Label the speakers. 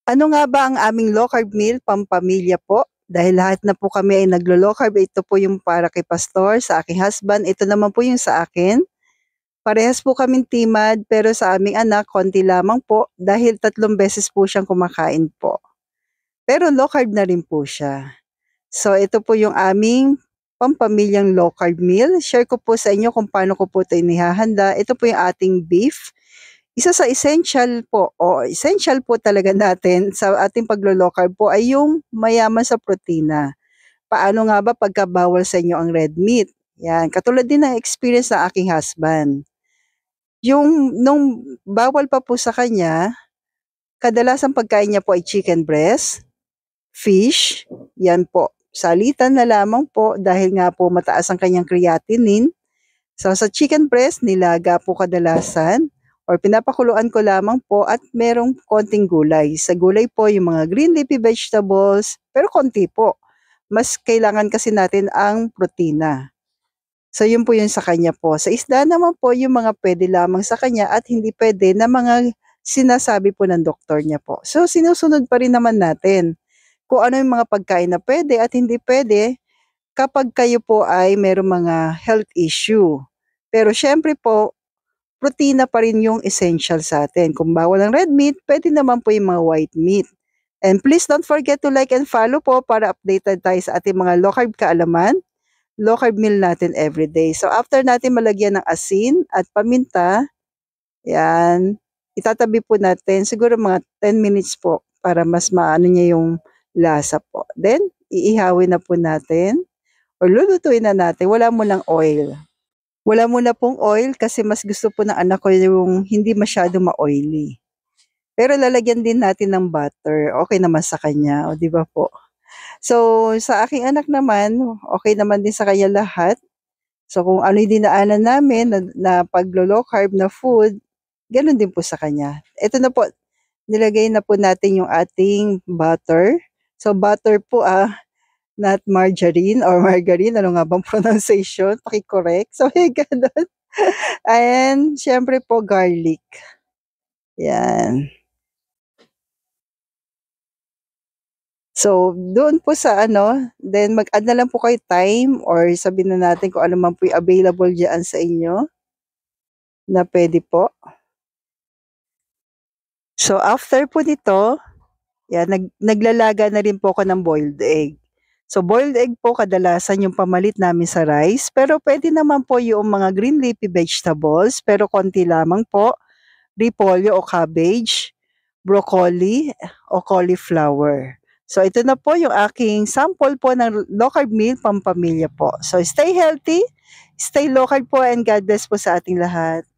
Speaker 1: Ano nga ba ang aming low carb meal pampamilya po? Dahil lahat na po kami ay naglo-low carb, ito po yung para kay pastor, sa aking husband, ito naman po yung sa akin. Parehas po kaming timad pero sa aming anak konti lamang po dahil 3 beses po siyang kumakain po. Pero low carb na rin po siya. So ito po yung aming pampamilyang low carb meal. Share ko po sa inyo kung paano ko po ito inihahanda. Ito po yung ating beef. Isa sa essential po o essential po talaga natin sa ating paglo-low carb po ay yung mayaman sa protina. Paano nga ba pagka bawal sa inyo ang red meat? Yan, katulad din ng experience ng aking husband. Yung nung bawal pa po sa kanya, kadalasang pagkain niya po ay chicken breast, fish, yan po. Salitan na lamang po dahil nga po mataas ang kanyang creatinine. So sa chicken breast, nilaga po kadalasan or pinapakuluan ko lamang po at merong konting gulay. Sa gulay po yung mga green leafy vegetables, pero konti po. Mas kailangan kasi natin ang protina. So yun po yun sa kanya po. Sa isda naman po yung mga pwede lamang sa kanya at hindi pwede na mga sinasabi po ng doktor niya po. So sinusunod pa rin naman natin kung ano yung mga pagkain na pwede at hindi pwede kapag kayo po ay merong mga health issue. Pero syempre po, protina pa rin yung essential sa atin. Kung bawal ang red meat, pwede naman po yung mga white meat. And please don't forget to like and follow po para updated tayo sa ating mga low carb kaalaman, low carb meal natin everyday. So after natin malagyan ng asin at paminta, yan, itatabi po natin siguro mga 10 minutes po para mas maano niya yung lasa po. Then, iihawin na po natin or lulutuin na natin. Wala mo ng oil. Wala muna pong oil kasi mas gusto po ng anak ko yung hindi masyado ma-oily. Pero lalagyan din natin ng butter. Okay naman sa kanya, o di ba po? So, sa aking anak naman, okay naman din sa kanya lahat. So, kung ano yung dinaanan namin na paglo-low carb na food, ganun din po sa kanya. Ito na po, nilagay na po natin yung ating butter. So, butter po not margarine or margarine, ano nga bang pronunciation? Paki-correct. So, ganun. And, syempre po, garlic. Yan. So, doon po sa then mag-add na lang po kayo time or sabihin na natin kung ano man po yung available dyan sa inyo na pwede po. So, after po nito, yan, naglalaga na rin po ako ng boiled egg. So, boiled egg po kadalasan yung pamalit namin sa rice, pero pwede naman po yung mga green leafy vegetables, pero konti lamang po, repolyo o cabbage, broccoli o cauliflower. So, ito na po yung aking sample po ng low carb meal pampamilya po. So, stay healthy, stay low carb po, and God bless po sa ating lahat.